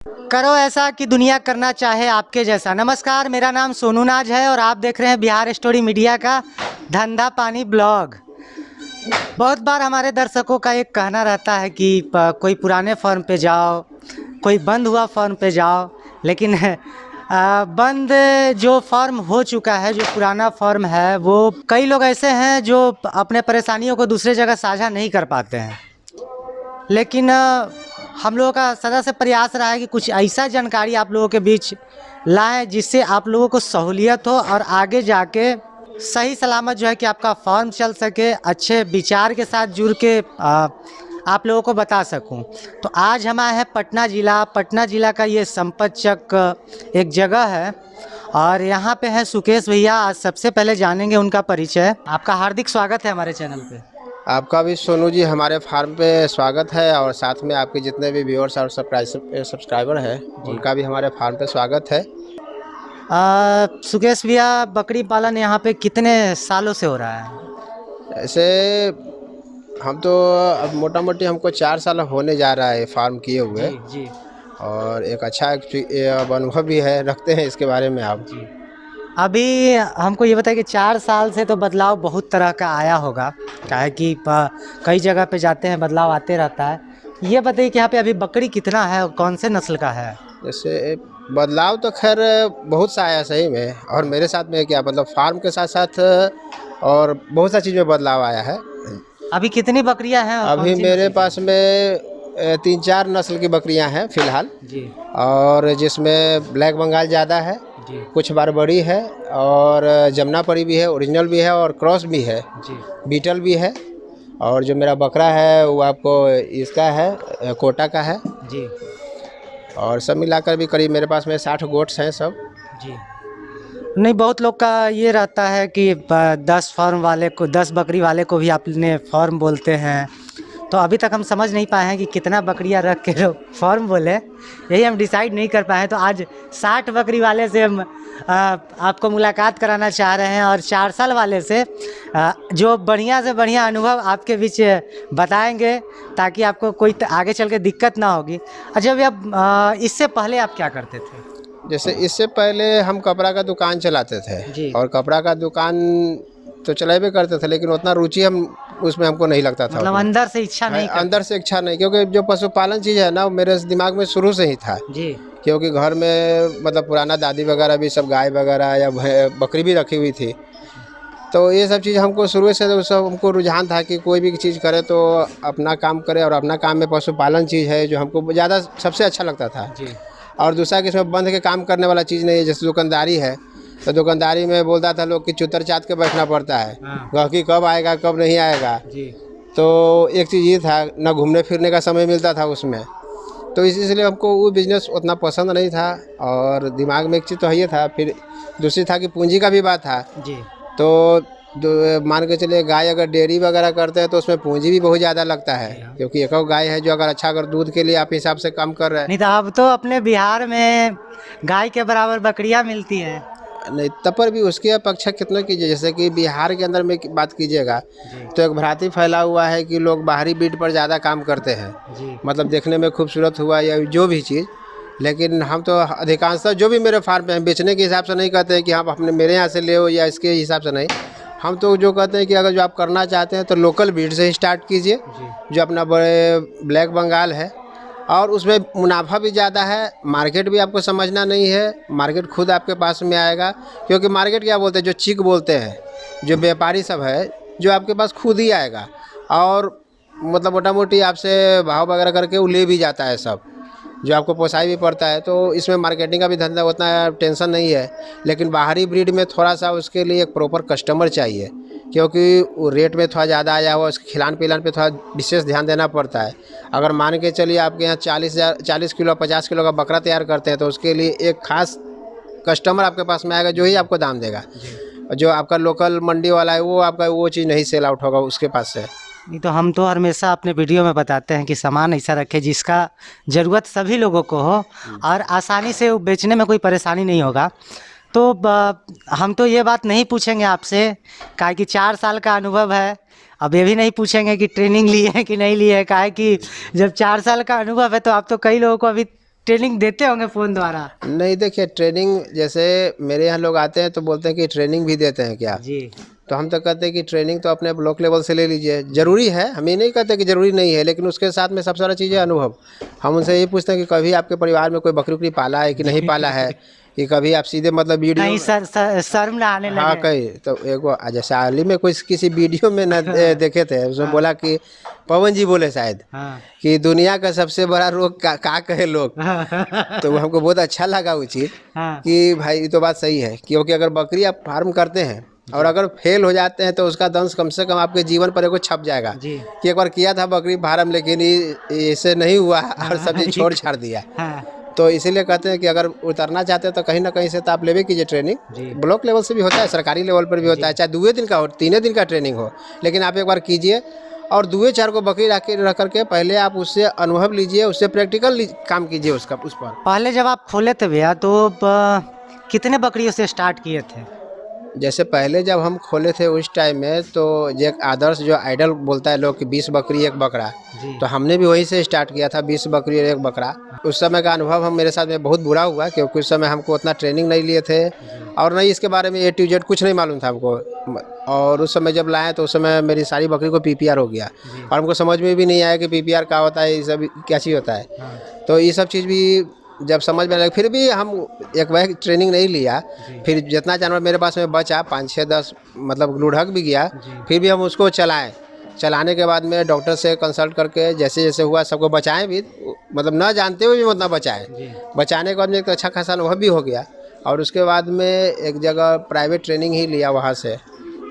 करो ऐसा कि दुनिया करना चाहे आपके जैसा। नमस्कार, मेरा नाम सोनू नाज है और आप देख रहे हैं बिहार स्टोरी मीडिया का धंधा पानी ब्लॉग। बहुत बार हमारे दर्शकों का एक कहना रहता है कि कोई पुराने फॉर्म पे जाओ, कोई बंद हुआ फॉर्म पे जाओ, लेकिन बंद जो फॉर्म हो चुका है, जो पुराना फॉर्म है, वो कई लोग ऐसे हैं जो अपने परेशानियों को दूसरे जगह साझा नहीं कर पाते हैं। लेकिन हम लोगों का सदा से प्रयास रहा है कि कुछ ऐसा जानकारी आप लोगों के बीच लाएं जिससे आप लोगों को सहूलियत हो और आगे जाके सही सलामत जो है कि आपका फॉर्म चल सके, अच्छे विचार के साथ जुड़ के आप लोगों को बता सकूं। तो आज हम आए हैं पटना ज़िला का ये संपतचक एक जगह है और यहाँ पे है सुकेश भैया। आज सबसे पहले जानेंगे उनका परिचय। आपका हार्दिक स्वागत है हमारे चैनल पे। आपका भी सोनू जी हमारे फार्म पे स्वागत है और साथ में आपके जितने भी व्यूअर्स और सब्सक्राइबर हैं उनका भी हमारे फार्म पे स्वागत है। सुकेश भैया, बकरी पालन यहाँ पे कितने सालों से हो रहा है? ऐसे हम तो अब मोटा मोटी हमको 4 साल होने जा रहा है फार्म किए हुए। जी। और एक अच्छा अब अनुभव भी है, रखते हैं इसके बारे में आप जी। अभी हमको ये बताइए कि 4 साल से तो बदलाव बहुत तरह का आया होगा, क्या है कि कई जगह पे जाते हैं, बदलाव आते रहता है। ये बताइए कि यहाँ पे अभी बकरी कितना है और कौन से नस्ल का है? जैसे बदलाव तो खैर बहुत सा आया सही में, और मेरे साथ में क्या मतलब फार्म के साथ साथ और बहुत सा चीज़ में बदलाव आया है। अभी कितनी बकरियां हैं और अभी कौन सी मेरे नस्ल की? पास में 3-4 नस्ल की बकरियां हैं फ़िलहाल, जी। और जिसमें ब्लैक बंगाल ज़्यादा है, जी। कुछ बारबड़ी है, और जमुनापरी भी है, ओरिजिनल भी है, और क्रॉस भी है, जी। बीटल भी है। और जो मेरा बकरा है वो आपको इसका है, कोटा का है। जी। और सब मिलाकर भी करीब मेरे पास में 60 गोट्स हैं सब। जी। नहीं, बहुत लोग का ये रहता है कि 10 फॉर्म वाले को, 10 बकरी वाले को भी आपने फॉर्म बोलते हैं। तो अभी तक हम समझ नहीं पाए हैं कि कितना बकरियां रख के लोग फॉर्म बोले, यही हम डिसाइड नहीं कर पाए हैं। तो आज 60 बकरी वाले से हम आपको मुलाकात कराना चाह रहे हैं और 4 साल वाले से जो बढ़िया से बढ़िया अनुभव आपके बीच बताएंगे, ताकि आपको कोई आगे चल के दिक्कत ना होगी। अच्छा भैया, इससे पहले आप क्या करते थे? जैसे इससे पहले हम कपड़ा का दुकान चलाते थे, जी। और कपड़ा का दुकान तो चलाए करते थे, लेकिन उतना रुचि उसमें हमको नहीं लगता था। मतलब अंदर से इच्छा नहीं करते? अंदर से इच्छा नहीं, क्योंकि जो पशुपालन चीज़ है ना वो मेरे दिमाग में शुरू से ही था। जी। क्योंकि घर में मतलब पुराना दादी वगैरह भी सब गाय वगैरह या बकरी भी रखी हुई थी, तो ये सब चीज़ हमको शुरू से तो सब हमको रुझान था कि कोई भी चीज़ करे तो अपना काम करे, और अपना काम में पशुपालन चीज़ है जो हमको ज़्यादा सबसे अच्छा लगता था। जी। और दूसरा कि इसमें बंध के काम करने वाला चीज़ नहीं है। जैसे दुकानदारी है, तो दुकानदारी में बोलता था लोग कि चुतर चाट के बैठना पड़ता है, गाहकी कब आएगा कब नहीं आएगा। जी। तो एक चीज़ ये था, ना घूमने फिरने का समय मिलता था उसमें, तो इसलिए हमको वो बिज़नेस उतना पसंद नहीं था। और दिमाग में एक चीज़ तो ये था, फिर दूसरी था कि पूंजी का भी बात था। जी। तो मान के चलिए गाय अगर डेयरी वगैरह करते हैं तो उसमें पूंजी भी बहुत ज़्यादा लगता है, क्योंकि एक गाय है जो अगर दूध के लिए आप हिसाब से काम कर रहे हैं। नहीं तो अब तो अपने बिहार में गाय के बराबर बकरियां मिलती हैं। नहीं, तब पर भी उसकी अपेक्षा कितना कीजिए। जैसे कि बिहार के अंदर में बात कीजिएगा तो एक भ्रांति फैला हुआ है कि लोग बाहरी ब्रीड पर ज़्यादा काम करते हैं। जी। मतलब देखने में खूबसूरत हुआ या जो भी चीज़, लेकिन हम तो अधिकांशतः जो भी मेरे फार्म पे हैं बेचने के हिसाब से नहीं कहते हैं कि आप अपने मेरे यहाँ से ले हो या इसके हिसाब से नहीं। हम तो जो कहते हैं कि अगर जो आप करना चाहते हैं तो लोकल ब्रीड से ही स्टार्ट कीजिए, जो अपना बड़े ब्लैक बंगाल है, और उसमें मुनाफा भी ज़्यादा है। मार्केट भी आपको समझना नहीं है, मार्केट खुद आपके पास में आएगा। क्योंकि मार्केट क्या बोलते हैं, जो चिक बोलते हैं, जो व्यापारी सब है, जो आपके पास खुद ही आएगा और मतलब मोटा मोटी आपसे भाव वगैरह करके वो ले भी जाता है सब, जो आपको पोसाई भी पड़ता है। तो इसमें मार्केटिंग का भी धंधा उतना टेंशन नहीं है। लेकिन बाहरी ब्रीड में थोड़ा सा उसके लिए एक प्रॉपर कस्टमर चाहिए, क्योंकि वो रेट में थोड़ा ज़्यादा आया हुआ, उसके खिलान पिलान पे थोड़ा विशेष ध्यान देना पड़ता है। अगर मान के चलिए आपके यहाँ 40 किलो 50 किलो का बकरा तैयार करते हैं तो उसके लिए एक खास कस्टमर आपके पास में आएगा जो ही आपको दाम देगा। जो आपका लोकल मंडी वाला है वो आपका वो चीज़ नहीं सेल आउट होगा उसके पास से। नहीं तो हम तो हमेशा अपने वीडियो में बताते हैं कि सामान ऐसा रखें जिसका ज़रूरत सभी लोगों को हो और आसानी से वो बेचने में कोई परेशानी नहीं होगा। तो हम तो ये बात नहीं पूछेंगे आपसे, काहे कि 4 साल का अनुभव है। अब ये भी नहीं पूछेंगे कि ट्रेनिंग ली है कि नहीं ली है, काहे कि जब 4 साल का अनुभव है तो आप तो कई लोगों को अभी ट्रेनिंग देते होंगे फ़ोन द्वारा। नहीं देखिए, ट्रेनिंग जैसे मेरे यहाँ लोग आते हैं तो बोलते हैं कि ट्रेनिंग भी देते हैं क्या। जी। तो हम तो कहते हैं कि ट्रेनिंग तो अपने ब्लॉक लेवल से ले लीजिए, ज़रूरी है, हम ये नहीं कहते कि ज़रूरी नहीं है, लेकिन उसके साथ में सबसे बड़ा चीज़ है अनुभव। हम उनसे ये पूछते हैं कि कभी आपके परिवार में कोई बकरी उकरी पाला है कि नहीं पाला है, कि कभी आप सीधे मतलब वीडियो कहीं शर्म ना आने हाँ लगे। कहीं तो एगो जैसे हाल ही में कोई किसी वीडियो में न देखे थे, उसमें बोला कि पवन जी बोले शायद हाँ। कि दुनिया का सबसे बड़ा रोग का कहे लोग। तो वो हमको बहुत अच्छा लगा वो चीज़ हाँ। कि भाई ये तो बात सही है, क्योंकि अगर बकरी आप फार्म करते हैं और अगर फेल हो जाते हैं तो उसका दंश कम से कम आपके जीवन पर एगो छप जाएगा जी। कि एक बार किया था बकरी फार्म लेकिन इससे नहीं हुआ और सब चीज़ छोड़ छाड़ दिया। हाँ। तो इसीलिए कहते हैं कि अगर उतरना चाहते हैं तो कहीं ना कहीं से तो आप लेवे कीजिए ट्रेनिंग। जी। ब्लॉक लेवल से भी होता है, सरकारी लेवल पर भी होता है, चाहे 2 दिन का हो 3 दिन का ट्रेनिंग हो, लेकिन आप एक बार कीजिए और 2-4 को बकरी रख करके पहले आप उससे अनुभव लीजिए, उससे प्रैक्टिकल काम कीजिए उसका उस पर। पहले जब आप खोले थे भैया तो कितने बकरियों से स्टार्ट किए थे? जैसे पहले जब हम खोले थे उस टाइम में तो ये एक आदर्श जो आइडल बोलता है लोग कि 20 बकरी 1 बकरा, जी। तो हमने भी वहीं से स्टार्ट किया था, 20 बकरी और 1 बकरा। उस समय का अनुभव हम मेरे साथ में बहुत बुरा हुआ, क्योंकि उस समय हमको उतना ट्रेनिंग नहीं लिए थे और नहीं इसके बारे में A to Z कुछ नहीं मालूम था हमको। और उस समय जब लाए तो उस समय मेरी सारी बकरी को PPR हो गया और हमको समझ में भी नहीं आया कि PPR क्या होता है, ये सब क्या चीज़ होता है। हाँ। तो ये सब चीज़ भी जब समझ में लगा, फिर भी हम एक बार ट्रेनिंग नहीं लिया। फिर जितना जानवर मेरे पास में बचा 5-6-10 मतलब लुढ़क भी गया, फिर भी हम उसको चलाने के बाद में डॉक्टर से कंसल्ट करके जैसे जैसे हुआ सबको बचाएं भी, मतलब न जानते हुए भी उतना बचाएं। बचाने के बाद में एक अच्छा खासा अनुभव भी हो गया और उसके बाद में एक जगह प्राइवेट ट्रेनिंग ही लिया, वहाँ से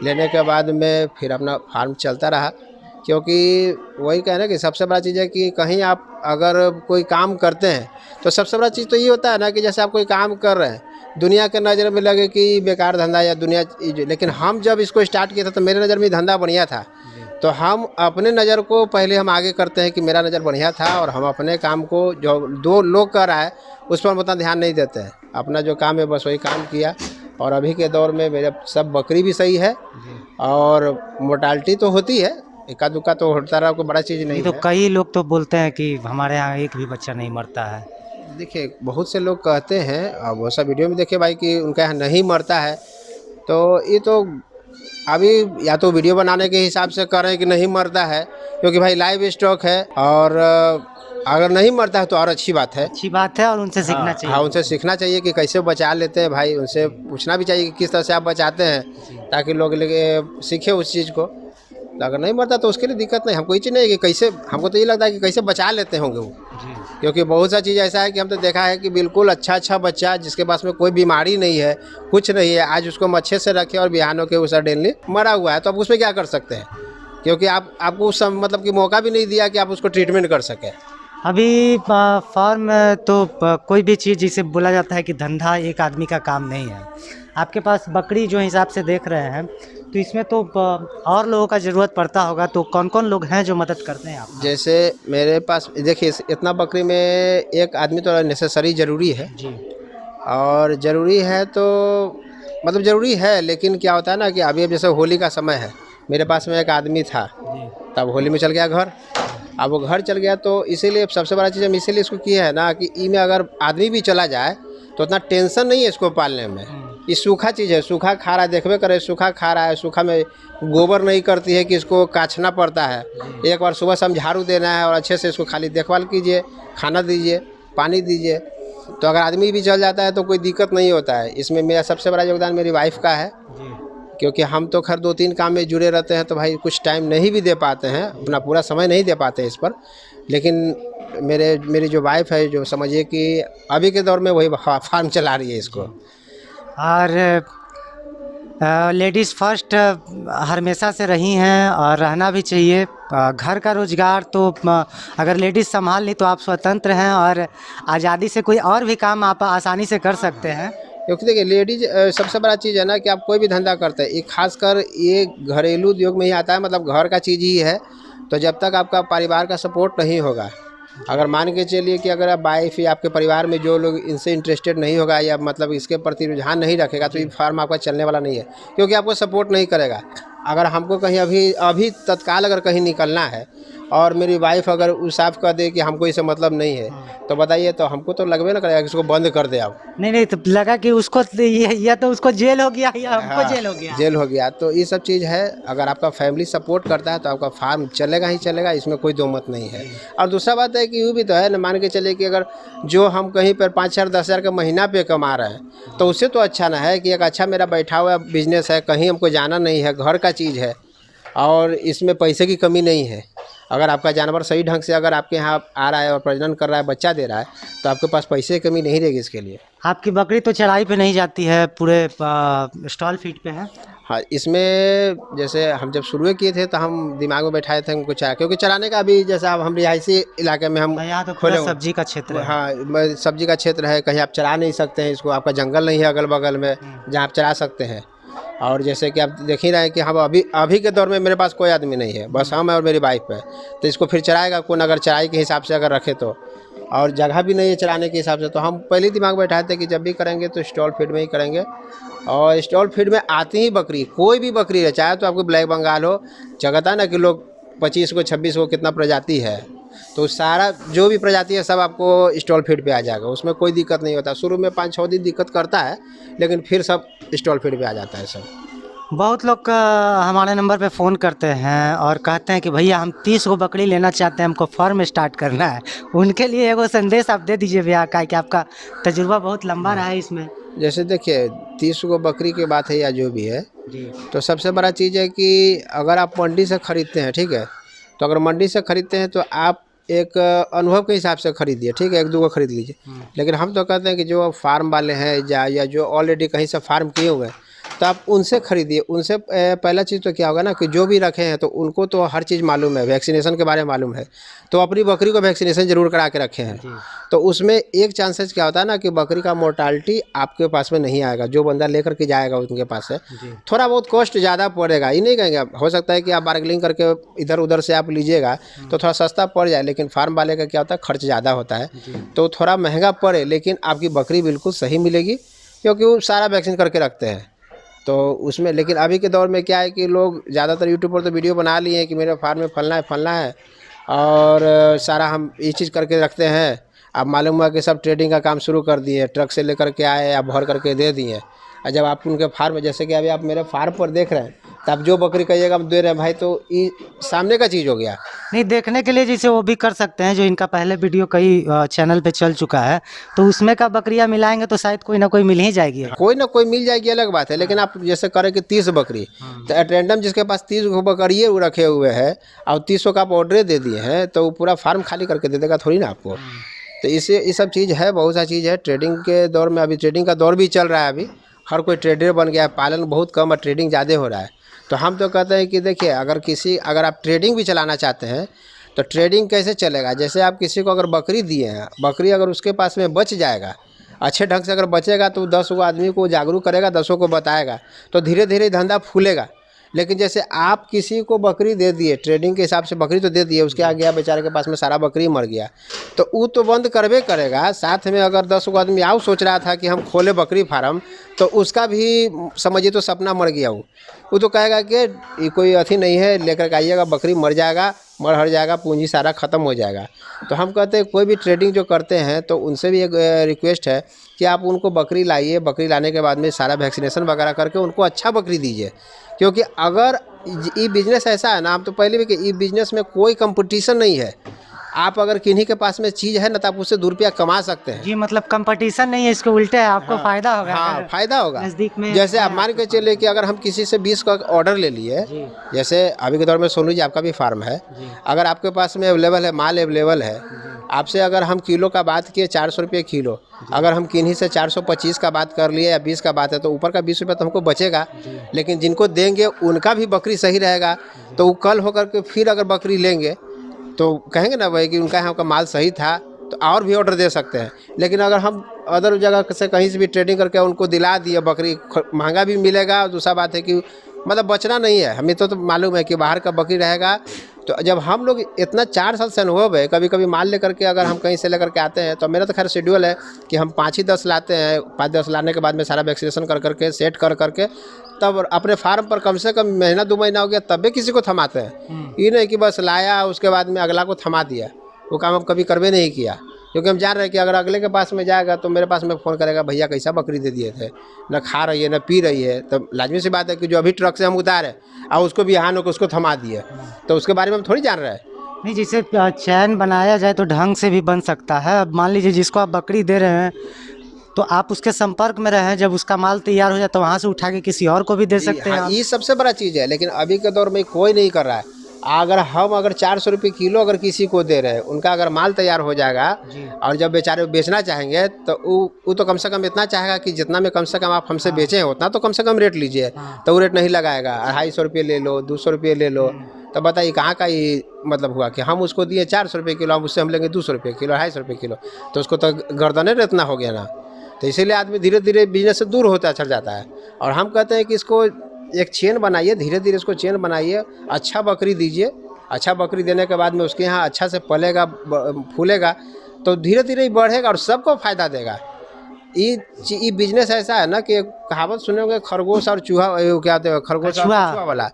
लेने के बाद में फिर अपना फार्म चलता रहा। क्योंकि वही कहना कि सबसे बड़ा चीज़ है कि कहीं आप अगर कोई काम करते हैं तो सबसे बड़ा चीज़ तो ये होता है ना कि जैसे आप कोई काम कर रहे हैं, दुनिया के नज़र में लगे कि बेकार धंधा या दुनिया, लेकिन हम जब इसको स्टार्ट किया था तो मेरे नज़र में धंधा बढ़िया था। तो हम अपने नज़र को पहले हम आगे करते हैं कि मेरा नज़र बढ़िया था और हम अपने काम को जो 2 लोग कर रहा है उस पर हम उतना ध्यान नहीं देते हैं, अपना जो काम है बस वही काम किया। और अभी के दौर में मेरे सब बकरी भी सही है और मोर्टालिटी तो होती है, इक्का दुक्का तो होता रहा, कोई बड़ा चीज़ नहीं तो है। कई लोग तो बोलते हैं कि हमारे यहाँ एक भी बच्चा नहीं मरता है। देखिए बहुत से लोग कहते हैं, अब वो सब वीडियो में देखिए भाई कि उनका यहाँ नहीं मरता है, तो ये तो अभी या तो वीडियो बनाने के हिसाब से कर रहे हैं कि नहीं मरता है, क्योंकि भाई लाइव स्टॉक है और अगर नहीं मरता है तो और अच्छी बात है। अच्छी बात है और उनसे सीखना चाहिए। हाँ उनसे सीखना चाहिए कि कैसे बचा लेते हैं भाई, उनसे पूछना भी चाहिए कि किस तरह से आप बचाते हैं ताकि लोग सीखे उस चीज़ को। तो अगर नहीं मरता तो उसके लिए दिक्कत नहीं, हमको ये चीज़ नहीं है कि कैसे, हमको तो ये लगता है कि कैसे बचा लेते होंगे वो। क्योंकि बहुत सा चीज़ ऐसा है कि हम तो देखा है कि बिल्कुल अच्छा बच्चा जिसके पास में कोई बीमारी नहीं है, कुछ नहीं है, आज उसको हम अच्छे से रखें और बिहान होकर उस सडनली मरा हुआ है, तो अब उसमें क्या कर सकते हैं, क्योंकि आपको मतलब कि मौका भी नहीं दिया कि आप उसको ट्रीटमेंट कर सकें। अभी फार्म तो कोई भी चीज़ जिसे बोला जाता है कि धंधा एक आदमी का काम नहीं है। आपके पास बकरी जो हिसाब से देख रहे हैं तो इसमें तो और लोगों का ज़रूरत पड़ता होगा, तो कौन कौन लोग हैं जो मदद करते हैं आप? जैसे मेरे पास देखिए इतना बकरी में एक आदमी तो नेसेसरी ज़रूरी है जी। और ज़रूरी है तो मतलब ज़रूरी है, लेकिन क्या होता है ना कि अभी अब जैसे होली का समय है, मेरे पास में एक आदमी था, तब होली में चल गया घर, अब वो घर चल गया तो इसीलिए सबसे बड़ा चीज़ हम इसीलिए इसको किया है ना कि ई में अगर आदमी भी चला जाए तो उतना टेंशन नहीं है इसको पालने में। ये सूखा चीज़ है, सूखा खा रहा है, देखबे करे सूखा खा रहा है, सूखा में गोबर नहीं करती है कि इसको काछना पड़ता है। एक बार सुबह शाम झाड़ू देना है और अच्छे से इसको खाली देखभाल कीजिए, खाना दीजिए, पानी दीजिए। तो अगर आदमी भी चल जाता है तो कोई दिक्कत नहीं होता है। इसमें मेरा सबसे बड़ा योगदान मेरी वाइफ का है, क्योंकि हम तो खैर 2-3 काम में जुड़े रहते हैं तो भाई कुछ टाइम नहीं भी दे पाते हैं, अपना पूरा समय नहीं दे पाते इस पर, लेकिन मेरी जो वाइफ है, जो समझिए कि अभी के दौर में वही फार्म चला रही है इसको। और लेडीज़ फर्स्ट हमेशा से रही हैं और रहना भी चाहिए। घर का रोज़गार तो अगर लेडीज़ संभाल ली तो आप स्वतंत्र हैं और आज़ादी से कोई और भी काम आप आसानी से कर सकते हैं। क्योंकि देखिए लेडीज सबसे बड़ा चीज़ है ना कि आप कोई भी धंधा करते हैं, ये खासकर ये घरेलू उद्योग में ही आता है, मतलब घर का चीज़ ही है। तो जब तक आपका परिवार का सपोर्ट नहीं होगा, अगर मान के चलिए कि अगर आप वाइफ या आपके परिवार में जो लोग इनसे इंटरेस्टेड नहीं होगा या मतलब इसके प्रति रुझान नहीं रखेगा तो ये फार्म आपका चलने वाला नहीं है, क्योंकि आपको सपोर्ट नहीं करेगा। अगर हमको कहीं अभी तत्काल अगर कहीं निकलना है और मेरी वाइफ अगर उस साफ कर दे कि हमको इससे मतलब नहीं है, तो बताइए, तो हमको तो लगबे ना करेगा कि इसको बंद कर दे आप। नहीं नहीं, तो लगा कि उसको या तो उसको जेल हो गया या हमको हाँ, जेल हो गया। जेल हो गया। तो ये सब चीज़ है, अगर आपका फैमिली सपोर्ट करता है तो आपका फार्म चलेगा ही चलेगा, इसमें कोई दो मत नहीं है। और दूसरा बात है कि यूँ भी तो है ना, मान के चलिए कि अगर जो हम कहीं पर 5,000 10,000 का महीना पे कमा रहे हैं, तो उससे तो अच्छा ना है कि एक अच्छा मेरा बैठा हुआ बिजनेस है, कहीं हमको जाना नहीं है, घर का चीज़ है और इसमें पैसे की कमी नहीं है। अगर आपका जानवर सही ढंग से अगर आपके यहाँ आ रहा है और प्रजनन कर रहा है, बच्चा दे रहा है, तो आपके पास पैसे की कमी नहीं रहेगी इसके लिए। आपकी बकरी तो चढ़ाई पे नहीं जाती है, पूरे स्टॉल फीड पे है। हाँ, इसमें जैसे हम जब शुरू किए थे तो हम दिमाग में बैठाए थे हमको चरा, क्योंकि चराने का भी जैसे अब हम रिहायशी इलाके में हम यहाँ तो खोले पूरा हुए। सब्जी का क्षेत्र है। हाँ, सब्जी का क्षेत्र है, कहीं आप चरा नहीं सकते हैं इसको, आपका जंगल नहीं है अगल बगल में जहाँ आप चरा सकते हैं। और जैसे कि आप देख ही रहे हैं कि हम अभी के दौर में मेरे पास कोई आदमी नहीं है, बस हम और मेरी वाइफ है, तो इसको फिर चराएगा कौन अगर चराई के हिसाब से अगर रखे तो, और जगह भी नहीं है चराने के हिसाब से। तो हम पहले ही दिमाग बैठाए थे कि जब भी करेंगे तो स्टॉल फीड में ही करेंगे। और स्टॉल फीड में आती ही बकरी, कोई भी बकरी है, चाहे तो आपको ब्लैक बंगाल हो, जगता ना कि लोग 25 को 26 को कितना प्रजाति है, तो सारा जो भी प्रजाति है सब आपको स्टॉल फीड पे आ जाएगा, उसमें कोई दिक्कत नहीं होता। शुरू में 5-6 दिन दिक्कत करता है, लेकिन फिर सब स्टॉल फीड पे आ जाता है सब। बहुत लोग हमारे नंबर पे फ़ोन करते हैं और कहते हैं कि भैया हम 30 को बकरी लेना चाहते हैं, हमको फार्म स्टार्ट करना है। उनके लिए एगो संदेश आप दे दीजिए भैया, का कि आपका तजुर्बा बहुत लंबा रहा है इसमें। जैसे देखिए, 30 को बकरी की बात है या जो भी है, जी। तो सबसे बड़ा चीज़ है कि अगर आप मंडी से ख़रीदते हैं, ठीक है, तो अगर मंडी से ख़रीदते हैं तो आप एक अनुभव के हिसाब से खरीदिए, ठीक है, 1-2 को खरीद लीजिए। लेकिन हम तो कहते हैं कि जो फार्म वाले हैं या जो ऑलरेडी कहीं से फार्म किए हुए हैं, तो आप उनसे खरीदिए। उनसे पहला चीज़ तो क्या होगा ना कि जो भी रखे हैं तो उनको तो हर चीज़ मालूम है, वैक्सीनेशन के बारे में मालूम है, तो अपनी बकरी को वैक्सीनेशन ज़रूर करा के रखे हैं। तो उसमें एक चांसेस क्या होता है ना कि बकरी का मोर्टालिटी आपके पास में नहीं आएगा, जो बंदा लेकर के जाएगा उनके पास से थोड़ा बहुत कॉस्ट ज़्यादा पड़ेगा, ये नहीं कहेंगे आप, हो सकता है कि आप बार्गेनिंग करके इधर उधर से आप लीजिएगा तो थोड़ा सस्ता पड़ जाए, लेकिन फार्म वाले का क्या होता है, खर्च ज़्यादा होता है, तो थोड़ा महंगा पड़े, लेकिन आपकी बकरी बिल्कुल सही मिलेगी, क्योंकि वो सारा वैक्सीन करके रखते हैं। तो उसमें लेकिन अभी के दौर में क्या है कि लोग ज़्यादातर यूट्यूब पर तो वीडियो बना लिए हैं कि मेरे फार्म में फलना है और सारा हम ये चीज़ करके रखते हैं। अब मालूम हुआ कि सब ट्रेडिंग का काम शुरू कर दिए, ट्रक से लेकर के आए या भर करके दे दिए। और जब आप उनके फार्म में, जैसे कि अभी आप मेरे फार्म पर देख रहे हैं, तो आप जो बकरी कहिएगा हम दे रहे हैं भाई, तो ये सामने का चीज़ हो गया। नहीं, देखने के लिए जैसे वो भी कर सकते हैं, जो इनका पहले वीडियो कई चैनल पे चल चुका है, तो उसमें का बकरियां मिलाएंगे तो शायद कोई ना कोई मिल ही जाएगी। कोई ना कोई मिल जाएगी, अलग बात है, लेकिन आप जैसे करें कि 30 बकरी, तो एट रैंडम जिसके पास 30 बकरिए वो रखे हुए हैं और 30 का आप ऑर्डर दे दिए हैं, तो वो पूरा फार्म खाली करके दे देगा थोड़ी ना आपको। तो इससे ये सब चीज़ है, बहुत सा चीज़ है ट्रेडिंग के दौर में। अभी ट्रेडिंग का दौर भी चल रहा है, अभी हर कोई ट्रेडर बन गया है, पालन बहुत कम और ट्रेडिंग ज़्यादा हो रहा है। तो हम तो कहते हैं कि देखिए, अगर आप ट्रेडिंग भी चलाना चाहते हैं तो ट्रेडिंग कैसे चलेगा, जैसे आप किसी को अगर बकरी दिए हैं, बकरी अगर उसके पास में बच जाएगा, अच्छे ढंग से अगर बचेगा, तो 10 को आदमी को जागरूक करेगा, 10 को बताएगा, तो धीरे धीरे धंधा फूलेगा। लेकिन जैसे आप किसी को बकरी दे दिए, ट्रेडिंग के हिसाब से बकरी तो दे दिए, उसके आ गया बेचारे के पास में सारा बकरी मर गया, तो वो तो बंद करबे करेगा। साथ में अगर 10 को आदमी आओ सोच रहा था कि हम खोले बकरी फार्म, तो उसका भी समझिए तो सपना मर गया। वो तो कहेगा कि ये कोई अथी नहीं है, लेकर के आइएगा, बकरी मर जाएगा, मर हर जाएगा, पूंजी सारा ख़त्म हो जाएगा। तो हम कहते हैं कोई भी ट्रेडिंग जो करते हैं तो उनसे भी एक रिक्वेस्ट है कि आप उनको बकरी लाइए, बकरी लाने के बाद में सारा वैक्सीनेशन वगैरह करके उनको अच्छा बकरी दीजिए। क्योंकि अगर ये बिज़नेस ऐसा है ना, हम तो पहले भी कि ये बिज़नेस में कोई कंपटीशन नहीं है। आप अगर किन्हीं के पास में चीज़ है ना, तो आप उससे 2 रुपया कमा सकते हैं। जी, मतलब कंपटीशन नहीं है, इसके उल्टे है, आपको फ़ायदा होगा। हाँ, फ़ायदा होगा। नज़दीक में जैसे आप मान के चलिए कि अगर हम किसी से 20 का ऑर्डर ले लिए, जैसे अभी के दौर में सोनू जी आपका भी फार्म है, अगर आपके पास में अवेलेबल है, माल अवेलेबल है, आपसे अगर हम किलो का बात किए 400 रुपये किलो, अगर हम किन्हीं से 425 का बात कर लिए या 20 का बात है, तो ऊपर का 20 रुपये तो हमको बचेगा। लेकिन जिनको देंगे उनका भी बकरी सही रहेगा, तो वो कल होकर के फिर अगर बकरी लेंगे तो कहेंगे ना भाई कि उनका यहाँ का माल सही था, तो और भी ऑर्डर दे सकते हैं। लेकिन अगर हम अदर जगह से कहीं से भी ट्रेडिंग करके उनको दिला दिए बकरी, महंगा भी मिलेगा, और दूसरा बात है कि मतलब बचना नहीं है। हमें तो मालूम है कि बाहर का बकरी रहेगा तो जब हम लोग इतना 4 साल से अनुभव है, कभी कभी माल लेकर के अगर हम कहीं से लेकर के आते हैं, तो मेरा तो खैर शेड्यूल है कि हम 5 ही 10 लाते हैं। 5-10 लाने के बाद में सारा वैक्सीनेशन कर करके सेट कर करके तब अपने फार्म पर कम से कम महीना 2 महीना हो गया तब भी किसी को थमाते हैं। ये नहीं कि बस लाया उसके बाद में अगला को थमा दिया, वो काम हम कभी करवे नहीं किया, क्योंकि हम जान रहे हैं कि अगर अगले के पास में जाएगा तो मेरे पास में फ़ोन करेगा, भैया कैसा बकरी दे दिए थे, न खा रही है न पी रही है। तो लाजमी सी बात है कि जो अभी ट्रक से हम उतारे और उसको भी हान होकर उसको थमा दिए, तो उसके बारे में हम थोड़ी जान रहे हैं। नहीं, जैसे चैन बनाया जाए तो ढंग से भी बन सकता है। अब मान लीजिए जिसको आप बकरी दे रहे हैं तो आप उसके संपर्क में रहें, जब उसका माल तैयार हो जाए तो वहाँ से उठा के किसी और को भी दे सकते हैं हाँ, आप। ये सबसे बड़ा चीज़ है, लेकिन अभी के दौर में कोई नहीं कर रहा है। अगर हम 400 रुपये किलो अगर किसी को दे रहे हैं, उनका अगर माल तैयार हो जाएगा और जब बेचारे बेचना चाहेंगे तो वो तो कम से कम इतना चाहेगा कि जितना में कम से कम आप हमसे बेचें उतना तो कम से कम रेट लीजिए। तो वो रेट नहीं लगाएगा, 250 रुपये ले लो, 200 रुपये ले लो। तो बताइए कहाँ का ये मतलब हुआ कि हम उसको दिए 400 रुपये किलो, हम उससे हम लेंगे 200 रुपये किलो, 250 रुपये किलो, तो उसको तो गर्दने इतना हो गया ना। तो इसीलिए आदमी धीरे धीरे बिजनेस से दूर होता चल जाता है। और हम कहते हैं कि इसको एक चेन बनाइए, धीरे धीरे इसको चेन बनाइए, अच्छा बकरी दीजिए। अच्छा बकरी देने के बाद में उसके यहाँ अच्छा से पलेगा, फूलेगा, तो धीरे धीरे ही बढ़ेगा और सबको फ़ायदा देगा। ये बिजनेस ऐसा है ना कि कहावत सुने होंगे, खरगोश और चूहा, क्या होते हैं, खरगोश और कछुआ वाला।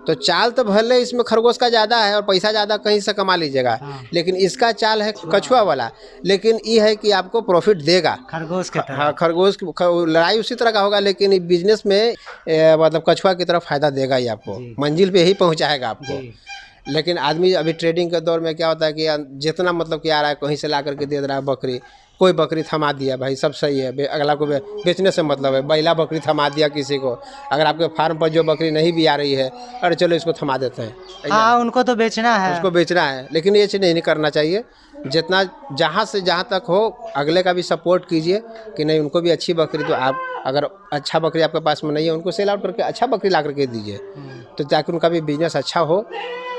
तो चाल तो भले इसमें खरगोश का ज़्यादा है और पैसा ज़्यादा कहीं से कमा लीजिएगा, लेकिन इसका चाल है कछुआ वाला, लेकिन ये है कि आपको प्रॉफिट देगा खरगोश के तरह। हाँ, खरगोश लड़ाई उसी तरह का होगा, लेकिन बिजनेस में मतलब कछुआ की तरफ फ़ायदा देगा ही आपको, मंजिल पे ही पहुंचाएगा आपको। लेकिन आदमी अभी ट्रेडिंग के दौर में क्या होता है कि जितना मतलब कि आ रहा है कहीं से ला करके दे रहा है बकरी, कोई बकरी थमा दिया, भाई सब सही है, अगला को बेचने से मतलब है। बैला बकरी थमा दिया किसी को, अगर आपके फार्म पर जो बकरी नहीं भी आ रही है, अरे चलो इसको थमा देते हैं, हाँ, उनको तो बेचना है, उसको बेचना है। लेकिन ये चीज़ नहीं करना चाहिए। जितना जहाँ से जहाँ तक हो अगले का भी सपोर्ट कीजिए कि नहीं, उनको भी अच्छी बकरी, तो आप अगर अच्छा बकरी आपके पास में नहीं है उनको सेल आउट करके अच्छा बकरी ला करके दीजिए, तो ताकि उनका भी बिजनेस अच्छा हो।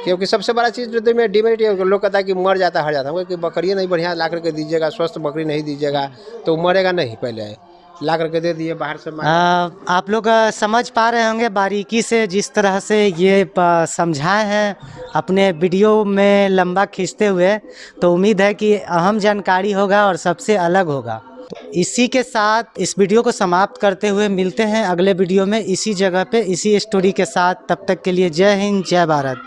क्योंकि सबसे बड़ा चीज़ जो में डिमेरिट है, लोग कहता है कि मर जाता है, हर जाता है, कि बकरी नहीं बढ़िया ला करके दीजिएगा, स्वस्थ बकरी नहीं दीजिएगा तो मरेगा नहीं, पहले ला करके दे दिए बाहर से। आप लोग समझ पा रहे होंगे बारीकी से जिस तरह से ये समझाए हैं अपने वीडियो में लंबा खींचते हुए, तो उम्मीद है कि अहम जानकारी होगा और सबसे अलग होगा। तो इसी के साथ इस वीडियो को समाप्त करते हुए मिलते हैं अगले वीडियो में इसी जगह पे इसी स्टोरी के साथ। तब तक के लिए जय हिंद, जय भारत।